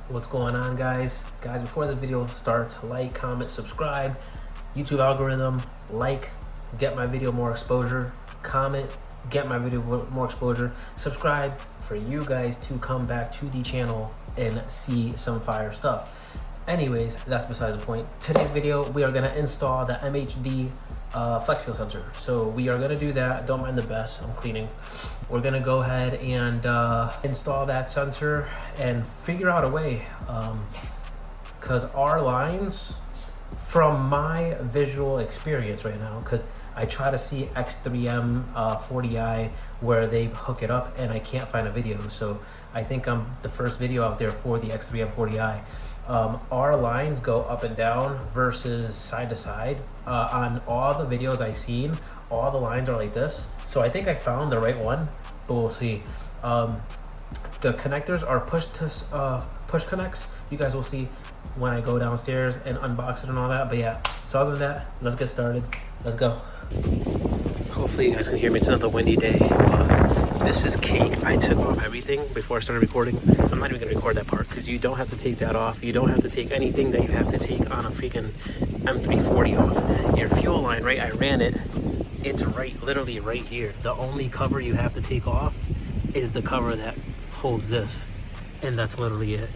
What's going on, guys? Before this video starts, like, comment, subscribe. YouTube algorithm, like, get my video more exposure. Comment, get my video more exposure. Subscribe for you guys to come back to the channel and see some fire stuff. Anyways, that's besides the point. Today's video, we are gonna install the MHD Flexfuel sensor. So we are gonna do that. Don't mind the mess, I'm cleaning. We're gonna go ahead and install that sensor and figure out a way, because our lines, from my visual experience right now, because I try to see X3M40i where they hook it up and I can't find a video. So I think I'm the first video out there for the X3M40i. Our lines go up and down versus side to side. On all the videos I've seen, all the lines are like this. So I think I found the right one, but we'll see. The connectors are push connects. You guys will see when I go downstairs and unbox it and all that. But yeah, so other than that, let's get started. Let's go. Hopefully you guys can hear me. It's another windy day. This is cake. I took off everything before I started recording. I'm not even gonna record that part because you don't have to take that off. You don't have to take anything that you have to take on a freaking M340 off. Your fuel line, right? I ran it. It's literally right here. The only cover you have to take off is the cover that holds this, and that's literally it.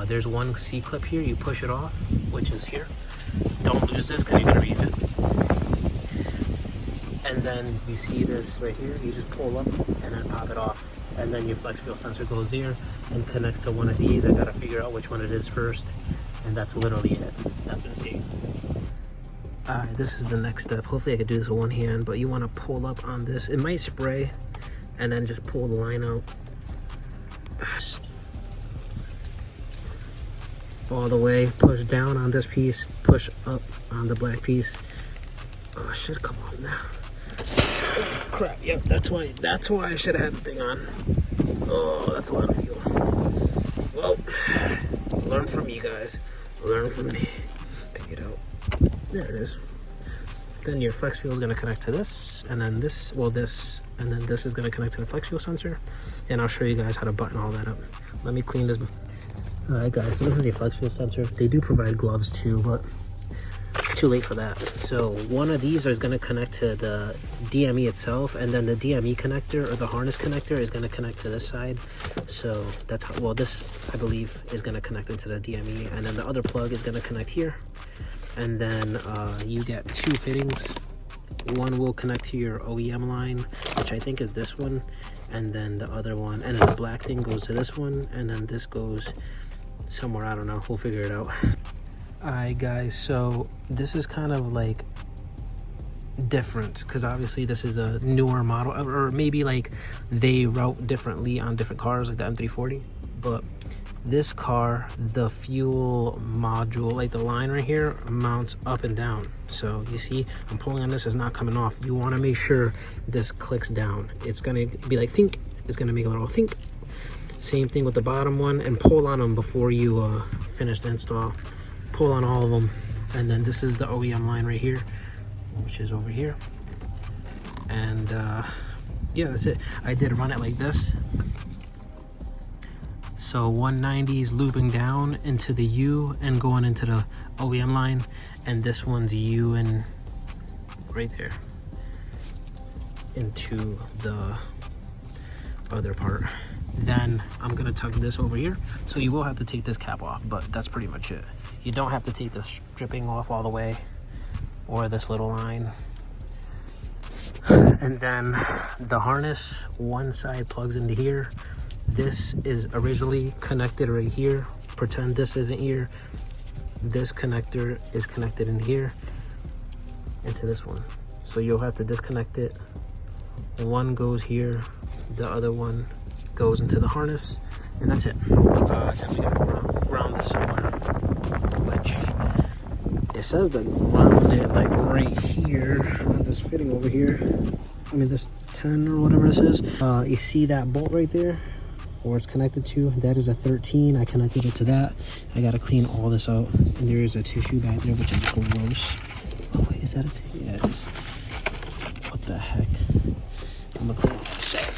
There's one C-clip here. You push it off, which is here. Don't lose this because you're gonna reuse it. And then you see this right here, you just pull up and then pop it off. And then your flex fuel sensor goes there and connects to one of these. I gotta figure out which one it is first. And that's literally it. That's insane. Alright, this is the next step. Hopefully I could do this with one hand, but you wanna pull up on this. It might spray and then just pull the line out. All the way, push down on this piece, push up on the black piece. Oh shit, come on now. Crap, yep, that's why I should have had the thing on. Oh, that's a lot of fuel. Well, learn from me, guys. Learn from me. Take it out. There it is. Then your flex fuel is going to connect to this, and then this, and then this is going to connect to the flex fuel sensor. And I'll show you guys how to button all that up. Let me clean this. Alright guys, so this is your flex fuel sensor. They do provide gloves too, but too late for that. So one of these is going to connect to the DME itself, and then the DME connector or the harness connector is going to connect to this side. So that's how, well, this I believe is going to connect into the DME, and then the other plug is going to connect here. And then you get two fittings. One will connect to your OEM line, which I think is this one, and then the other one, and then the black thing goes to this one, and then this goes somewhere, I don't know, we'll figure it out. Alright guys, so this is kind of like different because obviously this is a newer model, or maybe like they route differently on different cars like the M340, but this car, the fuel module, like the line right here, mounts up and down. So you see I'm pulling on this, it's not coming off. You want to make sure this clicks down. It's gonna be like think, it's gonna make a little think. Same thing with the bottom one, and pull on them before you finish the install. Pull on all of them. And then this is the OEM line right here, which is over here. And yeah, that's it. I did run it like this. So 190 is looping down into the U and going into the OEM line, and this one's U and right there into the other part. Then I'm gonna tuck this over here. So you will have to take this cap off, but that's pretty much it. You don't have to take the stripping off all the way, or this little line. And then the harness, one side plugs into here. This is originally connected right here. Pretend this isn't here. This connector is connected in here into this one. So you'll have to disconnect it. One goes here, the other one goes into the harness, and that's it. Then we gotta round this somewhere, which it says to round it like right here on this fitting over here. I mean this 10 or whatever this is. You see that bolt right there where it's connected to? That is a 13. I connected it to that. I gotta clean all this out, and there is a tissue back there which is gross. Oh wait, is that a tissue? Yeah, it is. What the heck? I'm gonna clean all this out.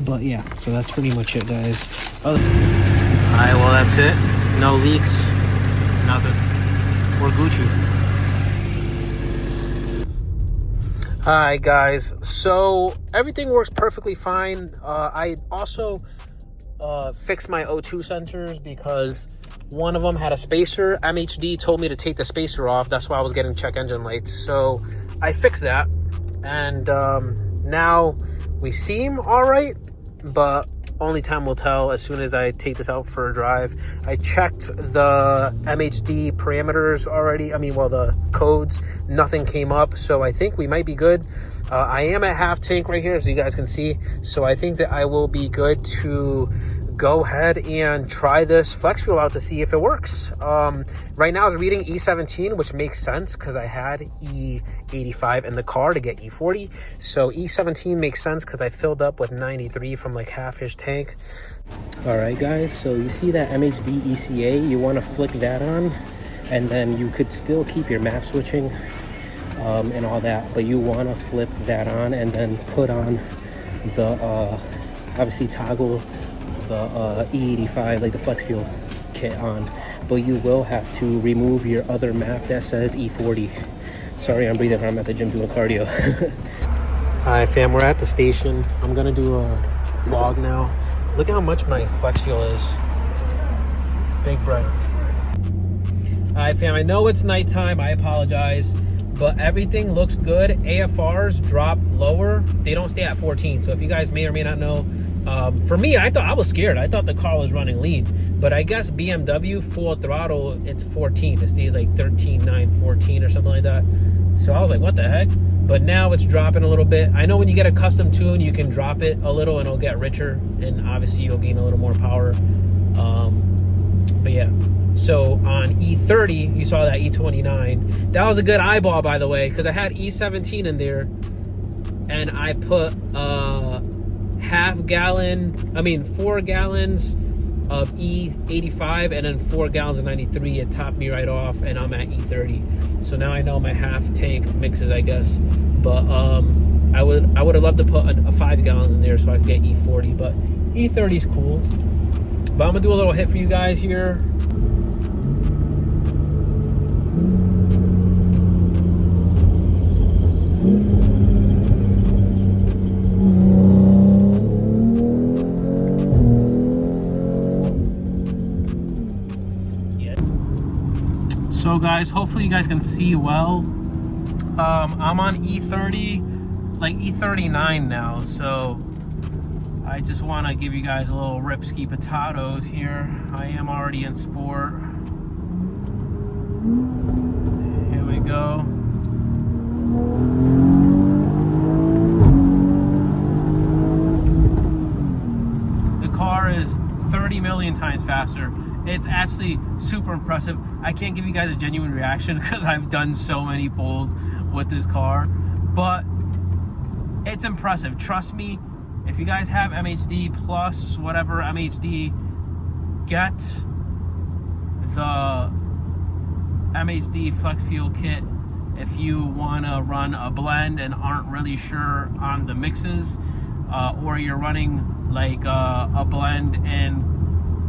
But yeah, so that's pretty much it, guys. All right, well, that's it. No leaks, nothing. We're Gucci. Hi guys, so everything works perfectly fine. I also fixed my O2 sensors because one of them had a spacer. MHD told me to take the spacer off. That's why I was getting check engine lights. So I fixed that, and now we seem all right, but only time will tell as soon as I take this out for a drive. I checked the MHD parameters already. The codes, nothing came up. So I think we might be good. I am at half tank right here, as you guys can see. So I think that I will be good to go ahead and try this flex fuel out to see if it works. Right now it's reading E17, which makes sense because I had E85 in the car to get E40. So E17 makes sense because I filled up with 93 from like half-ish tank. All right, guys, so you see that MHD ECA, you want to flick that on, and then you could still keep your map switching and all that, but you want to flip that on and then put on the obviously toggle the E85, like the flex fuel kit on, but you will have to remove your other map that says E40. Sorry, I'm breathing hard. I'm at the gym doing cardio. Hi fam, we're at the station. I'm gonna do a vlog now. Look how much my flex fuel is. Big bread. Hi fam, I know it's nighttime, I apologize, but everything looks good. AFRs drop lower, they don't stay at 14. So if you guys may or may not know, for me, I was scared. I thought the car was running lean, but I guess BMW full throttle, it's 14. It stays like 13, 9, 14 or something like that. So I was like, what the heck? But now it's dropping a little bit. I know when you get a custom tune, you can drop it a little and it'll get richer, and obviously you'll gain a little more power. But yeah, so on E30, you saw that E29. That was a good eyeball, by the way, because I had E17 in there, and I put 4 gallons of E85 and then 4 gallons of 93. It topped me right off, and I'm at E30. So now I know my half tank mixes, I guess. But I would have loved to put a 5 gallons in there so I could get E40, but E30 is cool. But I'm gonna do a little hit for you guys here. So guys, hopefully you guys can see well. I'm on E30, like E39 now, so I just want to give you guys a little ripski potatoes here. I am already in sport. Here we go. The car is 30 million times faster. It's actually super impressive. I can't give you guys a genuine reaction because I've done so many pulls with this car, but it's impressive. Trust me, if you guys have MHD plus whatever MHD, get the MHD Flexfuel kit if you want to run a blend and aren't really sure on the mixes, or you're running like a blend, and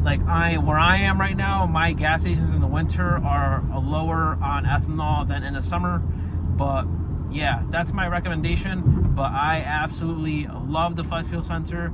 like where I am right now, my gas stations in the winter are lower on ethanol than in the summer. But yeah, that's my recommendation. But I absolutely love the flex fuel sensor.